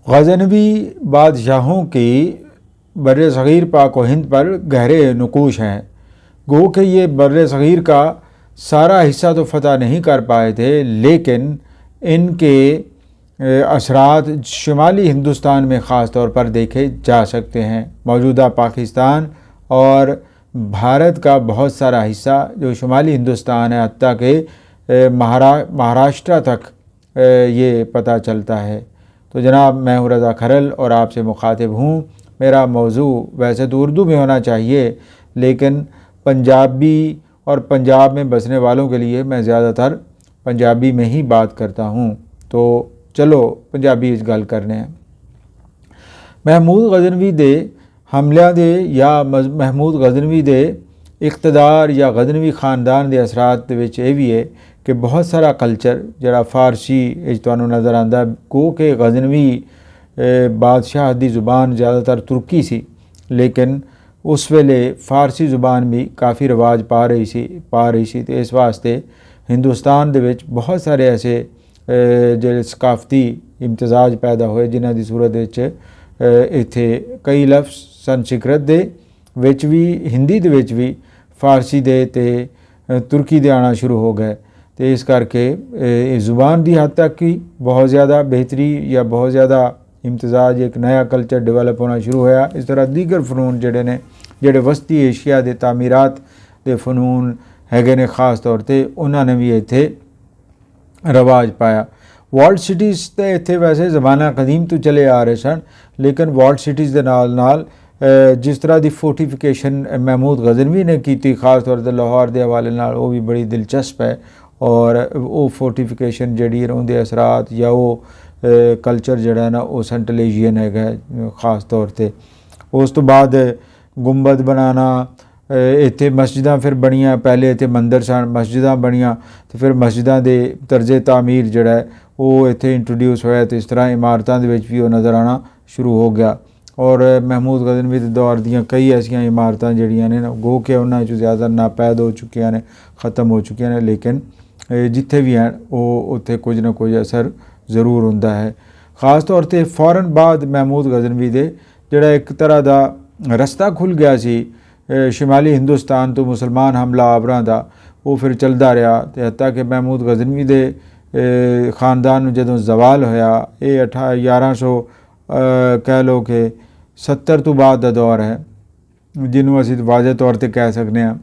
गज़नवी बादशाहों की बर्र सग़ीर पाक व हिंद पर गहरे नक़ूश हैं। गो कि ये बर्र सग़ीर का सारा हिस्सा तो फ़तह नहीं कर पाए थे, लेकिन इनके असरात शुमाली हिंदुस्तान में ख़ास तौर पर देखे जा सकते हैं। मौजूदा पाकिस्तान और भारत का बहुत सारा हिस्सा जो शुमाली हिंदुस्तान है, हत्ता के महाराष्ट्र तक ये पता चलता है। तो जनाब, मैं हूँ रज़ा खरल और आपसे मुखातिब हूँ। मेरा मौजू वैसे तो उर्दू में होना चाहिए, लेकिन पंजाबी और पंजाब में बसने वालों के लिए मैं ज़्यादातर पंजाबी में ही बात करता हूँ। तो चलो पंजाबी इस गल करने हैं। महमूद गज़नवी दे हमलियां दे या महमूद गज़नवी दे इक़्तिदार या गज़नवी ख़ानदान के असरात ये भी है कि बहुत सारा कल्चर जरा फारसी तुहानूं नज़र आंदा। गो कि गज़नवी बादशाह दी ज़ुबान ज़्यादातर तुर्की सी, लेकिन उस वेले फारसी ज़ुबान भी काफ़ी रिवाज पा रही सी। तो इस वास्ते हिंदुस्तान दे विच बहुत सारे ऐसे जो सकाफती इम्तिजाज पैदा होए, जिन्हां दी सूरत विच इत्थे कई लफ्ज़ संस्कृत दे विच भी, हिंदी दे विच भी, फारसी दे ते तुर्की दे आना शुरू हो गए। तो इस करके ज़ुबान की हद तक ही बहुत ज़्यादा बेहतरी या बहुत ज़्यादा इम्तिजाज, एक नया कल्चर डिवेलप होना शुरू होया। इस तरह दीगर फनून जड़े ने, जड़े वस्ती एशिया के तामीरात के फनून हैगे ने, खास तौर पर उन्होंने भी इत्थे रवाज पाया। वॉल्ड सिटीज़ तो इत्थे वैसे ज़माना कदीम तो चले आ रहे सन, लेकिन वॉल्ड सिटीज़ के नाल जिस तरह की फोर्टिफिकेशन महमूद गज़नवी ने की, खास तौर पर लाहौर के हवाले नाल, वो भी बड़ी दिलचस्प है। और वो फोर्टिफिकेशन जड़ी उनके असरात या वो कल्चर जड़ा ना वो सेंट्रल एशियन है खास तौर पर। उस तो बाद गुंबद बनाना, इत्थे मस्जिदां फिर बनियां। पहले इत्थे मंदिर सन, मस्जिदां बनियां, तो फिर मस्जिदां दे तर्जे तामीर जड़ा है वो इत्थे इंट्रोड्यूस होया। तो इस तरह इमारतां दे विच भी वो नज़र आना शुरू हो गया। और महमूद गज़नवी दे दौर दियां कई ऐसियां इमारतां जड़ियां ने, गो के उन्हां चों ज़्यादा नापैद हो चुकियां ने, ख़त्म हो चुकियां ने, लेकिन जिथे भी हैं वो उत्थे कुछ ना कुछ असर ज़रूर हुंदा है। ख़ास तौर पर फौरन बाद महमूद गज़नवी दे जिहड़ा एक तरह का रस्ता खुल गया सी शुमाली हिंदुस्तान तो मुसलमान हमला आवरां दा, वो फिर चलदा रहा। तो हत्ता कि महमूद गज़नवी दे ख़ानदान जदों जवाल होया, ये 1100 कह लो कि 70 तो बाद का दौर है, जिन्हों असीं वाज़े तौर पर कह सकते हैं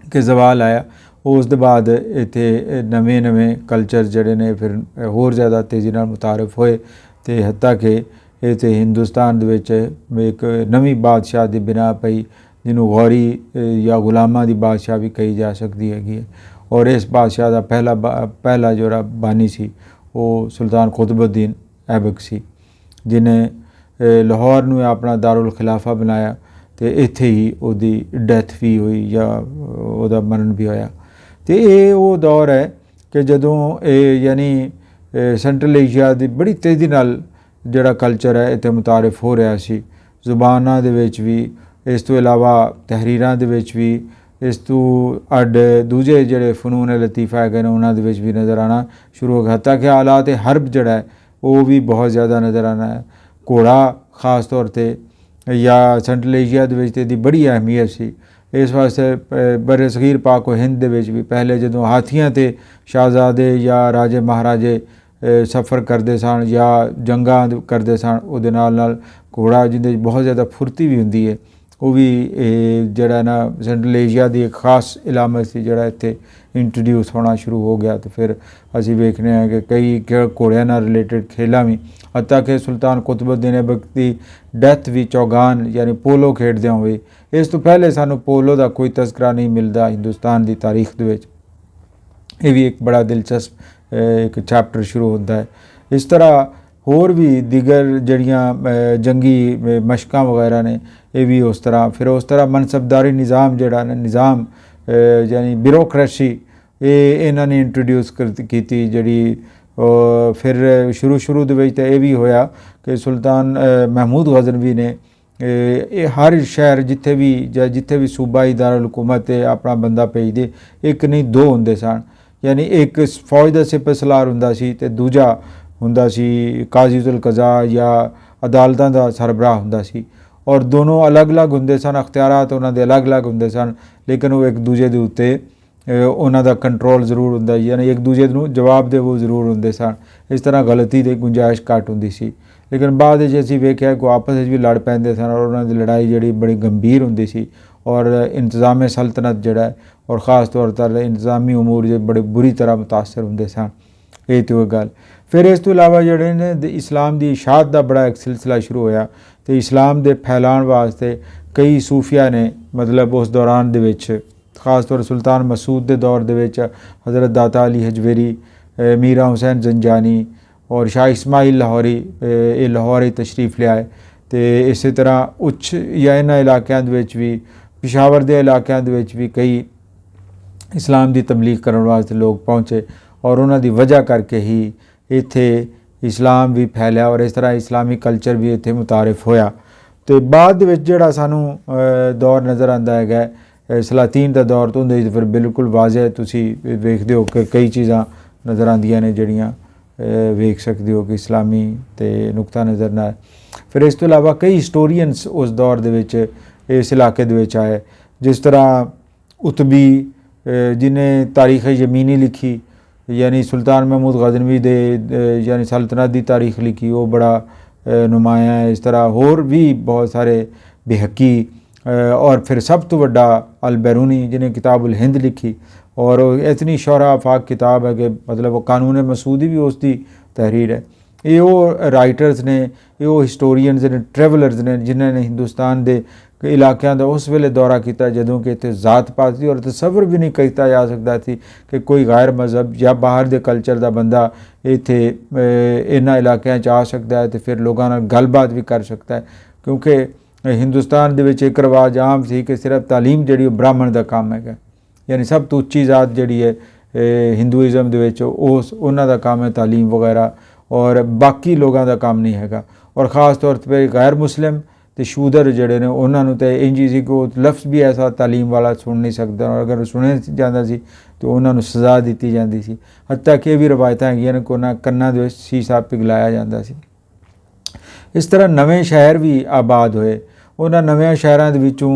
कि जवाल आया। उस दे बाद इत्थे नवे कल्चर जड़े ने फिर होर ज़्यादा तेज़ी नाल मुतारफ होए। तो हत्ता कि इत्थे हिंदुस्तान दे विच एक नवी बादशाह की बिना पई, जिन्हों गौरी या गुलामां दी बादशाह भी कही जा सकती है। और इस बादशाह का पहला जोड़ा बानी सी वो सुल्तान कुतुबुद्दीन ऐबक सी, जिन्हें लाहौर नूं अपना दारुल खिलाफा बनाया। तो इत्थे ही उहदी डैथ भी हुई या उहदा मरण भी होया। तो ये वो दौर है कि जदों यानी सेंट्रल एशिया की बड़ी तेज़ी नाल जिहड़ा कल्चर है इत्थे मुतारफ हो रहा सी। ज़ुबानां दे विच भी, इस तो इलावा तहरीरां दे विच भी, इस तो अड दूजे जिहड़े फनून लतीफ़ा है उन्हां दे विच भी नज़र आना शुरू हो गया। हत्ता कि आलात हर्ब जिहड़ा है वो भी बहुत ज़्यादा नज़र आना है। घोड़ा खास तौर पर या सेंट्रल एशिया दे विच इहदी बड़ी अहमियत सी। इस वास्ते बर्र सग़ीर पाक व हिंद दे विच भी पहले जदों हाथियां ते शहजादे या राजे महाराजे सफ़र करते सन या जंगां करते सन, उहदे नाल घोड़ा जिहदे बहुत ज़्यादा फुर्ती भी हुंदी है, वो भी जिहड़ा ना सेंट्रल एशिया की एक खास इलामत सी जिहड़ा इत्थे इंट्रोड्यूस होना शुरू हो गया। तो फिर असीं वेखने हैं कि कई घोड़ियां नाल रिलेटेड खेलां भी, हत्ता कि सुल्तान कुतुबुद्दीन ऐबक की डैथ भी चौगान यानी पोलो खेडदियां होई। इस तो पहले सानू पोलो का कोई तस्करा नहीं मिलता हिंदुस्तान की तारीख दे विच। ये भी एक बड़ा दिलचस्प एक चैप्टर शुरू होता है। इस तरह होर भी दीगर जड़ियाँ जंगी मशकां वगैरह ने, ये भी उस तरह मनसबदारी निज़ाम जड़ा निज़ाम यानी ब्यूरोक्रेसी ये इन्होंने इंट्रोड्यूस की जड़ी। फिर शुरू दे विच ये भी होया कि सुल्तान महमूद गज़नवी ने हर शहर जिथे भी सूबाई दारुल हुकूमत अपना बंदा भेजदे, एक नहीं दो होंदे सन। यानी एक फौज का सिपह सलार हुंदा सी ते दूजा ਹੁੰਦਾ ਸੀ, ਕਾਜ਼ੀਉਲ ਕਜ਼ਾ ਜਾਂ ਅਦਾਲਤਾਂ ਦਾ ਸਰਬਰਾਹ ਹੁੰਦਾ ਸੀ, ਔਰ ਦੋਨੋਂ ਅਲੱਗ-ਅਲੱਗ ਹੁੰਦੇ ਸਨ, ਅਖਤਿਆਰਾਤ ਉਹਨਾਂ ਦੇ ਅਲੱਗ-ਅਲੱਗ ਹੁੰਦੇ ਸਨ, ਲੇਕਿਨ ਉਹ ਇੱਕ ਦੂਜੇ ਦੇ ਉੱਤੇ ਉਹਨਾਂ ਦਾ ਕੰਟਰੋਲ ਜ਼ਰੂਰ ਹੁੰਦਾ, ਯਾਨੀ ਇੱਕ ਦੂਜੇ ਨੂੰ ਜਵਾਬ ਦੇਵੋ ਜ਼ਰੂਰ ਹੁੰਦੇ ਸਨ। ਇਸ ਤਰ੍ਹਾਂ ਗਲਤੀ ਦੀ ਗੁੰਜਾਇਸ਼ ਘੱਟ ਹੁੰਦੀ ਸੀ। ਲੇਕਿਨ ਬਾਅਦ ਵਿੱਚ ਅਸੀਂ ਵੇਖਿਆ ਕਿ ਆਪਸ ਵਿੱਚ ਵੀ ਲੜ ਪੈਂਦੇ ਸਨ, ਔਰ ਉਹਨਾਂ ਦੀ ਲੜਾਈ ਜਿਹੜੀ ਬੜੀ ਗੰਭੀਰ ਹੁੰਦੀ ਸੀ, ਔਰ ਇੰਤਜ਼ਾਮ ਸਲਤਨਤ ਜਿਹੜਾ ਹੈ ਔਰ ख़ास ਤੌਰ 'ਤੇ ਇੰਤਜ਼ਾਮੀ ਅਮੂਰ ਜੇ ਬੜੇ ਬੁਰੀ ਤਰ੍ਹਾਂ ਮੁਤਾਸਰ ਹੁੰਦੇ ਸਨ। ਇਹ ਤਾਂ ਗੱਲ। ਫਿਰ ਇਸ ਤੋਂ ਇਲਾਵਾ ਜਿਹੜੇ ਨੇ ਇਸਲਾਮ ਦੀ ਇਸ਼ਾਅਤ ਦਾ ਬੜਾ ਇੱਕ ਸਿਲਸਿਲਾ ਸ਼ੁਰੂ ਹੋਇਆ, ਅਤੇ ਇਸਲਾਮ ਦੇ ਫੈਲਾਉਣ ਵਾਸਤੇ ਕਈ ਸੂਫੀਆ ਨੇ ਮਤਲਬ ਉਸ ਦੌਰਾਨ ਦੇ ਵਿੱਚ ख़ास तौर सुल्तान मसूद के दौर दे विच हज़रत दाता अली हजवेरी, मीरा हुसैन जंजानी और शाह इस्माइल लाहौरी ये लाहौर तशरीफ़ लियाए। तो इस तरह उच्च या इन्हां इलाकों दे विच भी पिशावर के इलाकों दे विच भी कई इस्लाम की तबलीग करने वास्ते लोग पहुँचे, और उन्हां दी वजह करके ही इत्थे इस्लाम भी फैलिया, और इस तरह इस्लामी कल्चर भी इत्थे मुतारिफ होया। तो बाद दे विच जिहड़ा सानूं दौर नज़र आंदा है सलातीन का दौर, तो उहदे फिर बिल्कुल वाज़ह तुसी वेखदे हो कि कई चीज़ां नज़र आंदियां ने जिहड़ियां वेख सकदे हो कि इस्लामी ते नुकता नज़र ना। फिर इस तो इलावा कई हिस्टोरीयनस उस दौर दे विच इस इलाके दे विच आए, जिस तरह उतबी जिन्हें तारीख़ यमीनी लिखी, यानी सुल्तान महमूद गज़नवी दे यानी सल्तनत की तारीख़ लिखी, वो बड़ा नुमाया है। इस तरह होर भी बहुत सारे बेहकी, और फिर सब तो वड्डा अल बैरूनी जिन्हें किताबुल हिंद लिखी, और इतनी शौहरा आफाक किताब है कि मतलब वो कानून मसूदी भी उसकी तहरीर है। ये वो राइटर्स ने, ये वो हिस्टोरीयनस ने, ट्रैवलर्स ने जिन्होंने हिंदुस्तान के इलाकों का उस वेले दौरा किया जदों कि इतने जात पात थी, और तसव्वुर भी नहीं किया जा सकता थी कि कोई गैर मजहब या बाहर के कल्चर का बंदा इत्थे इन्हां इलाकों आ सकता है, तो फिर लोगों नाल गलबात भी कर सकता है। क्योंकि हिंदुस्तान दे विच एक रिवाज आम सी कि सिर्फ तालीम जिहड़ी ब्राह्मण का काम है, यानी सब तो उच्ची जात जिहड़ी है हिंदुइज़म दे विच उस उन्हां दा काम है तालीम वगैरह, और बाकी लोगों का काम नहीं है। और ख़ास तौर पर गैर मुस्लिम ते शूदर जिहड़े ने उन्हां नूं ते इंज सी कि लफ्ज़ भी ऐसा तालीम वाला सुन नहीं सकदा, और अगर सुने जांदा सी तो उन्हां नूं सज़ा दित्ती जांदी सी। हत्ता कि भी रवायतां हैगियां ने कि उन्हां कन्नां दे विच शीशा पिघलाया जांदा सी। इस तरह नवे शहर भी आबाद होए। उन्हां नवे शहरां दे विचों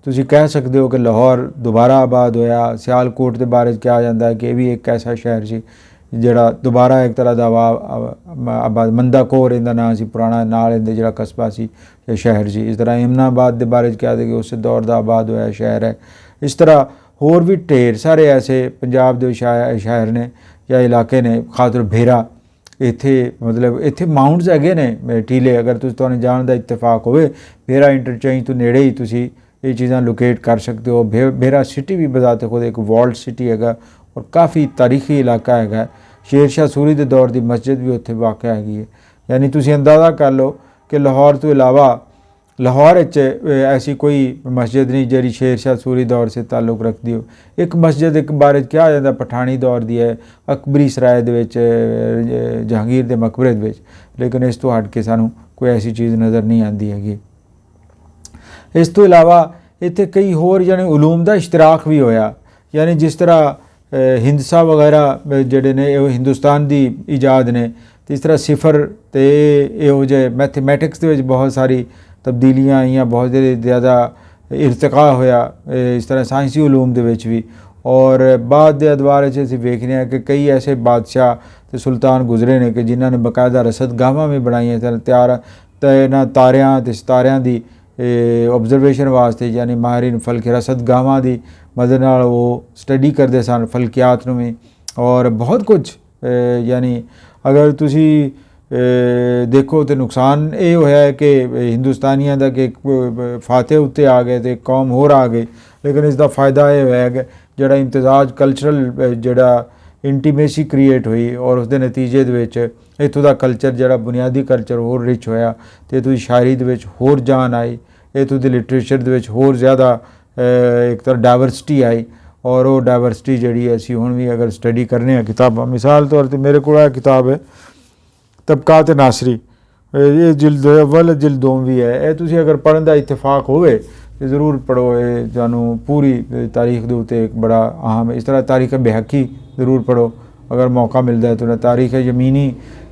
तुसीं कह सकते हो कि लाहौर दोबारा आबाद होया। सियालकोट के बारे कहा जाता है कि यह भी एक ऐसा शहर सी जिहड़ा दोबारा एक तरह का आबाद, मंदा कोर इहदा नाम सी पुराना, नाल इहदे जिहड़ा कस्बा सी या शहर सी। इस तरह इमनाबाद के बारे कहते कि उस दौर का आबाद होया शहर है। इस तरह होर भी ढेर सारे ऐसे पंजाब के शहर ने या इलाके ने, खासतौर भेरा इत्थे मतलब इत्थे माउंट्स हैगे ने टीले, अगर तुहानूं जाण दा इत्तेफाक होवे भेरा इंटरचेंज तो नेड़े ही तुसीं ये चीज़ां लोकेट कर सकते हो। भेरा सिटी भी बजाते खुद एक वॉल्ड सिटी है, और काफ़ी तारीखी इलाका है। शेर शाह सूरी के दौर की मस्जिद भी उत्थे वाक़ है। यानी तुसीं अंदाज़ा कर लो कि लाहौर तो इलावा लाहौर ऐसी कोई मस्जिद नहीं जी शेर शाह सूरी दौर से ताल्लुक़ रखती हो। एक मस्जिद एक बारे कहा जाता पठानी दौर की है, अकबरी सराय दे जहांगीर के मकबरे दे, लेकिन इस तो हट के सानू कोई ऐसी चीज़ नज़र नहीं आती हैगी। इस तो इलावा इत्थे कई होर यानी उलूम का इश्तराक भी होया, यानी जिस तरह हिंदसा वगैरह जिहड़े ने हिंदुस्तान की ईजाद ने, तो इस तरह सिफर तो इहो जे मैथेमैटिक्स के बहुत सारी तब्दीलियाँ आईयां, बहुत ज़्यादा इरतका होया इस तरह साइंसी उलूम दे विच भी। और बाद के अदवार असीं वेखने हैं कि कई ऐसे बादशाह ते सुल्तान गुजरे ने कि जिन्होंने बाकायदा रसदगाहां भी बनाईयां सन इन्हां तारियां ते सितारियां दी ऑब्जरवेशन वास्ते, यानी माहिरीन फलक रसदगाहां की मदद नाल वो स्टडी करते सन फलकियात नूं भी, और बहुत कुछ यानी अगर तुसी देखो तो नुकसान ये होया है कि हिंदुस्तानियों का कि फाते उत्ते आ गए तो कौम होर आ गई, लेकिन इसका फ़ायदा ये होया कि जिहड़ा इम्तिजाज कल्चरल जिहड़ा इंटीमेसी क्रिएट हुई, और उसके नतीजे दे विच इत्थों का कल्चर जिहड़ा बुनियादी कल्चर होर रिच होया, तो इत्थों की शायरी दे विच होर जान आई, इत्थों की लिटरेचर दे विच होर ज़्यादा एक तरह डाइवर्सिटी आई। और वो डाइवर्सिटी जिहड़ी असीं हुण भी अगर स्टडी करने हैं किताबां, मिसाल तौर पर मेरे को किताब है तबकात नासरी, ये जिल्द अव्वल जिल्द दोवीं है, ये तुसीं अगर पढ़न का इत्तेफाक होवे तो ज़रूर पढ़ो। ये जानू पूरी तारीख के उत्ते एक बड़ा अहम। इस तरह तारीख बेहकी ज़रूर पढ़ो अगर मौका मिलता है तो। तारीख यमीनी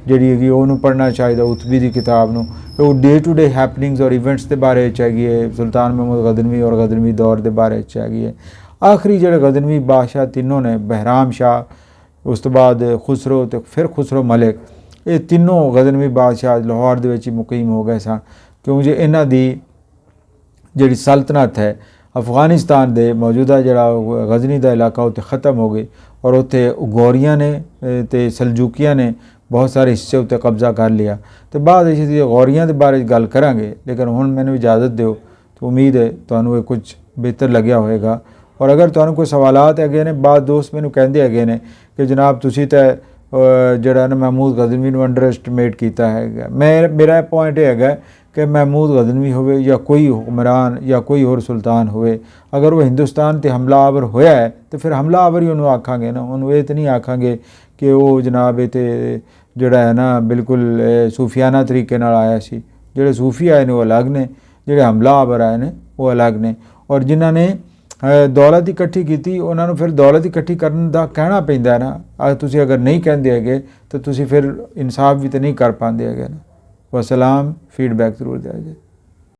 ਜਿਹੜੀ ਹੈਗੀ ਉਹਨੂੰ ਪੜ੍ਹਨਾ ਚਾਹੀਦਾ, ਉਤਬੀ ਦੀ ਕਿਤਾਬ ਨੂੰ। ਉਹ ਡੇ ਟੂ ਡੇ ਹੈਪਨਿੰਗਸ ਔਰ ਇਵੈਂਟਸ ਦੇ ਬਾਰੇ 'ਚ ਹੈਗੀ ਹੈ, ਸੁਲਤਾਨ ਮਹਿਮੂਦ ਗਜ਼ਨਵੀ ਔਰ ਗਜ਼ਨਵੀ ਦੌਰ ਦੇ ਬਾਰੇ 'ਚ ਹੈਗੀ ਹੈ। ਆਖਰੀ ਜਿਹੜੇ ਗਜ਼ਨਵੀ ਬਾਦਸ਼ਾਹ ਤਿੰਨੋਂ ਨੇ, ਬਹਿਰਾਮ ਸ਼ਾਹ, ਉਸ ਤੋਂ ਬਾਅਦ ਖੁਸਰੋ ਅਤੇ ਫਿਰ ਖੁਸਰੋ ਮਲਿਕ, ਇਹ ਤਿੰਨੋਂ ਗਜ਼ਨਵੀ ਬਾਦਸ਼ਾਹ ਲਾਹੌਰ ਦੇ ਵਿੱਚ ਹੀ ਮੁਕੀਮ ਹੋ ਗਏ ਸਨ, ਕਿਉਂਕਿ ਇਹਨਾਂ ਦੀ ਜਿਹੜੀ ਸਲਤਨਤ ਹੈ ਅਫਗਾਨਿਸਤਾਨ ਦੇ ਮੌਜੂਦਾ ਜਿਹੜਾ ਗਜ਼ਨੀ ਦਾ ਇਲਾਕਾ ਉੱਥੇ ख़त्म ਹੋ ਗਈ, ਔਰ ਉੱਥੇ ਗੌਰੀਆਂ ਨੇ ਅਤੇ ਸਲਜੂਕੀਆਂ ਨੇ ਬਹੁਤ ਸਾਰੇ ਹਿੱਸੇ ਉੱਤੇ ਕਬਜ਼ਾ ਕਰ ਲਿਆ। ਅਤੇ ਬਾਅਦ ਵਿੱਚ ਅਸੀਂ ਗੌਰੀਆਂ ਦੇ ਬਾਰੇ ਗੱਲ ਕਰਾਂਗੇ, ਲੇਕਿਨ ਹੁਣ ਮੈਨੂੰ ਇਜਾਜ਼ਤ ਦਿਓ। ਤਾਂ ਉਮੀਦ ਹੈ ਤੁਹਾਨੂੰ ਇਹ ਕੁਝ ਬਿਹਤਰ ਲੱਗਿਆ ਹੋਵੇਗਾ। ਔਰ ਅਗਰ ਤੁਹਾਨੂੰ ਕੋਈ ਸਵਾਲਾਤ ਹੈਗੇ ਨੇ, ਬਾਅਦ ਦੋਸਤ ਮੈਨੂੰ ਕਹਿੰਦੇ ਹੈਗੇ ਨੇ ਕਿ ਜਨਾਬ ਤੁਸੀਂ ਤਾਂ ਜਿਹੜਾ ਨਾ ਮਹਿਮੂਦ ਗਜ਼ਨਵੀ ਨੂੰ ਅੰਡਰ ਐਸਟੀਮੇਟ ਕੀਤਾ ਹੈਗਾ। ਮੇਰਾ ਪੁਆਇੰਟ ਇਹ ਹੈਗਾ ਕਿ ਮਹਿਮੂਦ ਗਜ਼ਨਵੀ ਹੋਵੇ ਜਾਂ ਕੋਈ ਹੁਕਮਰਾਨ ਜਾਂ ਕੋਈ ਹੋਰ ਸੁਲਤਾਨ ਹੋਵੇ, ਅਗਰ ਉਹ ਹਿੰਦੁਸਤਾਨ 'ਤੇ ਹਮਲਾਵਰ ਹੋਇਆ ਹੈ ਤਾਂ ਫਿਰ ਹਮਲਾਵਰ ਹੀ ਉਹਨੂੰ ਆਖਾਂਗੇ ਨਾ, ਉਹਨੂੰ ਇਹ ਤਾਂ ਨਹੀਂ ਆਖਾਂਗੇ ਕਿ ਉਹ ਜਨਾਬ ਇਹ 'ਤੇ ਜਿਹੜਾ ਹੈ ਨਾ ਬਿਲਕੁਲ ਸੂਫੀਆਨਾ ਤਰੀਕੇ ਨਾਲ ਆਇਆ ਸੀ। ਜਿਹੜੇ ਸੂਫੀ ਆਏ ਨੇ ਉਹ ਅਲੱਗ ਨੇ, ਜਿਹੜੇ ਹਮਲਾਵਰ ਆਏ ਨੇ ਉਹ ਅਲੱਗ ਨੇ। ਔਰ ਜਿਨ੍ਹਾਂ ਨੇ ਦੌਲਤ ਇਕੱਠੀ ਕੀਤੀ ਉਹਨਾਂ ਨੂੰ ਫਿਰ ਦੌਲਤ ਇਕੱਠੀ ਕਰਨ ਦਾ ਕਹਿਣਾ ਪੈਂਦਾ ਹੈ ਨਾ। ਤੁਸੀਂ ਅਗਰ ਨਹੀਂ ਕਹਿੰਦੇ ਹੈਗੇ ਤਾਂ ਤੁਸੀਂ ਫਿਰ ਇਨਸਾਫ ਵੀ ਤਾਂ ਨਹੀਂ ਕਰ ਪਾਉਂਦੇ ਹੈਗੇ ਨਾ। ਵਸਲਾਮ, ਫੀਡਬੈਕ ਜ਼ਰੂਰ ਦਿਆ ਜੇ।